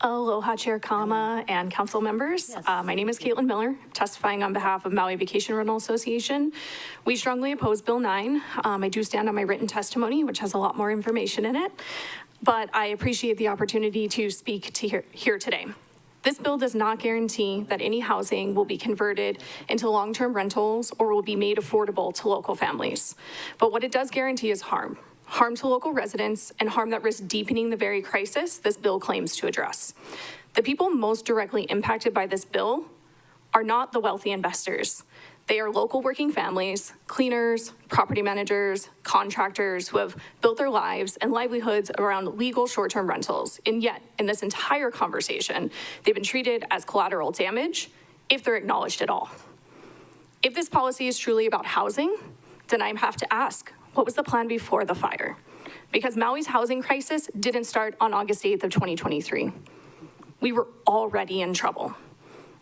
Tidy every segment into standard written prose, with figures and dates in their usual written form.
Aloha, Chair Kama and council members. Yes. My name is Caitlin Miller, testifying on behalf of Maui Vacation Rental Association. We strongly oppose Bill 9. I do stand on my written testimony, which has a lot more information in it, but I appreciate the opportunity to speak to here today. This bill does not guarantee that any housing will be converted into long-term rentals or will be made affordable to local families. But what it does guarantee is harm to local residents and harm that risks deepening the very crisis this bill claims to address. The people most directly impacted by this bill are not the wealthy investors. They are local working families, cleaners, property managers, contractors who have built their lives and livelihoods around legal short-term rentals. And yet, in this entire conversation, they've been treated as collateral damage if they're acknowledged at all. If this policy is truly about housing, then I have to ask, what was the plan before the fire? Because Maui's housing crisis didn't start on August 8th of 2023. We were already in trouble.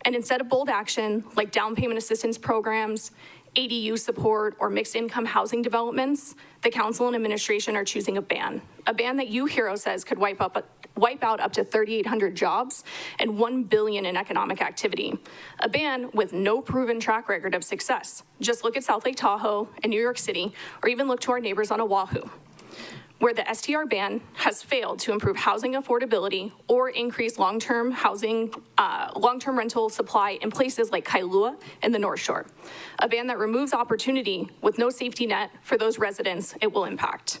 And instead of bold action like down payment assistance programs, ADU support, or mixed income housing developments, the council and administration are choosing a ban that you, Hero, says could wipe out up to 3,800 jobs and $1 billion in economic activity. A ban with no proven track record of success. Just look at South Lake Tahoe and New York City, or even look to our neighbors on Oahu, where the STR ban has failed to improve housing affordability or increase long-term rental supply in places like Kailua and the North Shore. A ban that removes opportunity with no safety net for those residents it will impact.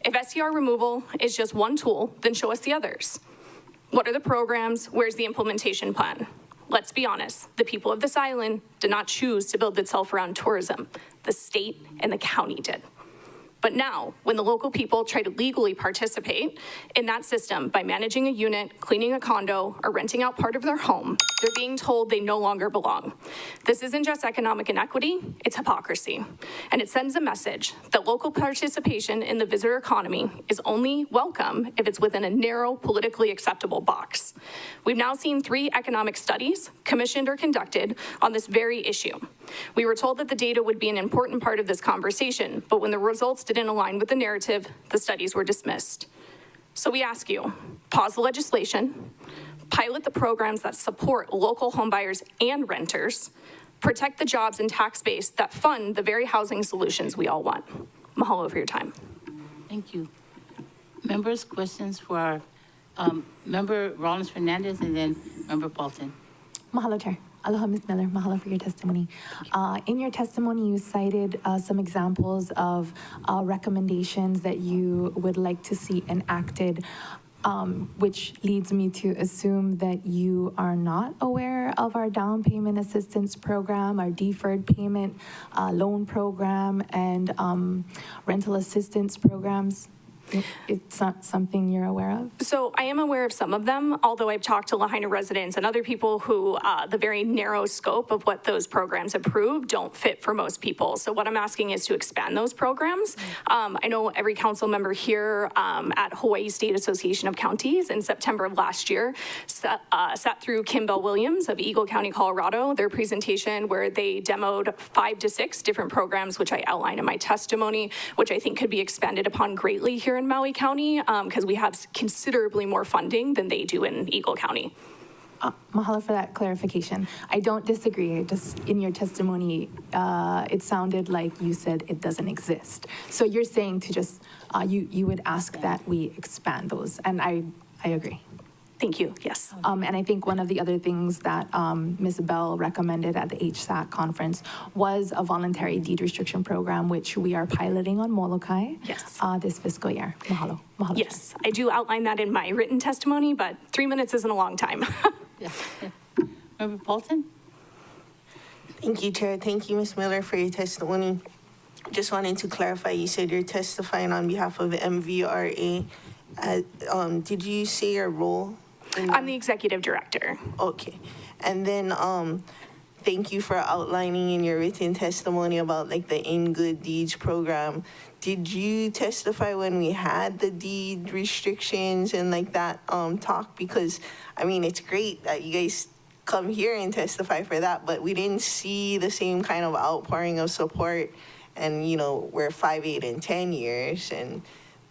If STR removal is just one tool, then show us the others. What are the programs? Where's the implementation plan? Let's be honest, the people of this island did not choose to build itself around tourism. The state and the county did. But now, when the local people try to legally participate in that system by managing a unit, cleaning a condo, or renting out part of their home, they're being told they no longer belong. This isn't just economic inequity, it's hypocrisy. And it sends a message that local participation in the visitor economy is only welcome if it's within a narrow, politically acceptable box. We've now seen 3 economic studies, commissioned or conducted, on this very issue. We were told that the data would be an important part of this conversation, but when the results didn't align with the narrative, the studies were dismissed. So we ask you, pause the legislation, pilot the programs that support local homebuyers and renters, protect the jobs and tax base that fund the very housing solutions we all want. Mahalo for your time. Thank you. Members, questions for our Member Rollins Fernandez and then Member Bolton. Mahalo, Chair. Aloha, Ms. Miller. Mahalo for your testimony. In your testimony, you cited some examples of recommendations that you would like to see enacted, which leads me to assume that you are not aware of our down payment assistance program, our deferred payment loan program, and rental assistance programs. It's not something you're aware of? So I am aware of some of them, although I've talked to Lahaina residents and other people who the very narrow scope of what those programs approve don't fit for most people. So what I'm asking is to expand those programs. I know every council member here at Hawaii State Association of Counties in September of last year sat through Kim Bell Williams of Eagle County, Colorado, their presentation where they demoed 5 to 6 different programs, which I outlined in my testimony, which I think could be expanded upon greatly here in Maui County, because we have considerably more funding than they do in Eagle County. Mahalo for that clarification. I don't disagree. Just in your testimony, it sounded like you said it doesn't exist. So you're saying to just, you would ask that we expand those, and I agree. Thank you, yes. And I think one of the other things that Ms. Bell recommended at the HSAC conference was a voluntary deed restriction program, which we are piloting on Molokai this fiscal year. Mahalo. Mahalo. Yes, I do outline that in my written testimony, but 3 minutes isn't a long time. Yeah. Member Bolton? Thank you, Chair. Thank you, Ms. Miller, for your testimony. Just wanted to clarify, you said you're testifying on behalf of MVRA. Did you say your role? I'm the executive director. Okay. And then thank you for outlining in your written testimony about like the In Good Deeds program. Did you testify when we had the deed restrictions and like that talk? Because I mean, it's great that you guys come here and testify for that, but we didn't see the same kind of outpouring of support. And you know, we're 5, 8, and 10 years, and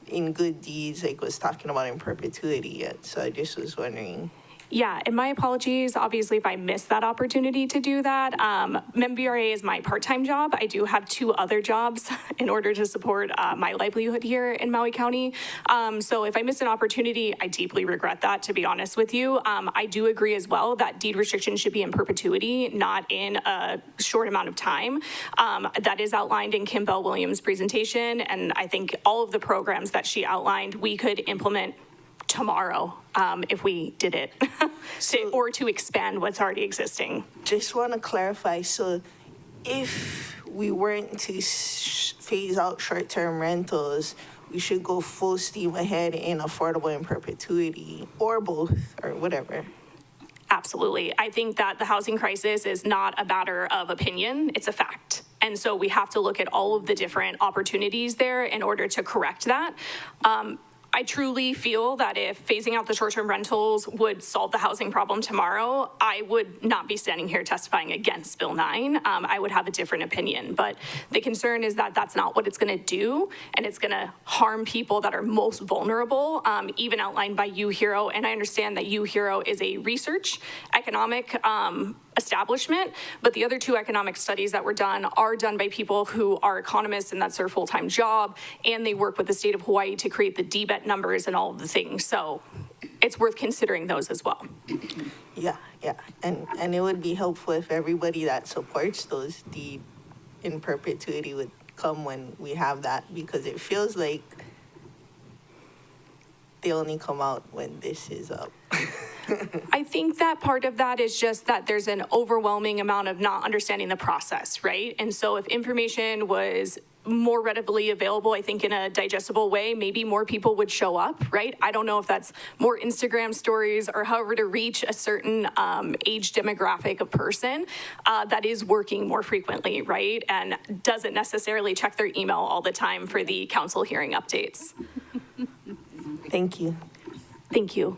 In Good Deeds like was talking about in perpetuity yet. So I just was wondering Yeah, and my apologies, obviously, if I missed that opportunity to do that. MBRA is my part-time job. I do have 2 other jobs in order to support my livelihood here in Maui County. So if I missed an opportunity, I deeply regret that, to be honest with you. I do agree as well that deed restrictions should be in perpetuity, not in a short amount of time. That is outlined in Kim Bell Williams' presentation, and I think all of the programs that she outlined, we could implement tomorrow if we did it, or to expand what's already existing. Just want to clarify, so if we weren't to phase out short-term rentals, we should go full steam ahead in affordable in perpetuity, or both, or whatever. Absolutely. I think that the housing crisis is not a matter of opinion, it's a fact. And so we have to look at all of the different opportunities there in order to correct that. I truly feel that if phasing out the short-term rentals would solve the housing problem tomorrow, I would not be standing here testifying against Bill 9. I would have a different opinion. But the concern is that that's not what it's going to do, and it's going to harm people that are most vulnerable, even outlined by UHERO. And I understand that UHERO is a research economic establishment, but the other 2 economic studies that were done are done by people who are economists, and that's their full-time job, and they work with the state of Hawaii to create the DBET numbers and all of the things. So it's worth considering those as well. Yeah, and it would be helpful if everybody that supports those deed in perpetuity would come when we have that, because it feels like they only come out when this is up. I think that part of that is just that there's an overwhelming amount of not understanding the process, right? And so if information was more readily available, I think in a digestible way, maybe more people would show up, right? I don't know if that's more Instagram stories or however to reach a certain age demographic of person that is working more frequently, right? And doesn't necessarily check their email all the time for the council hearing updates. Thank you. Thank you.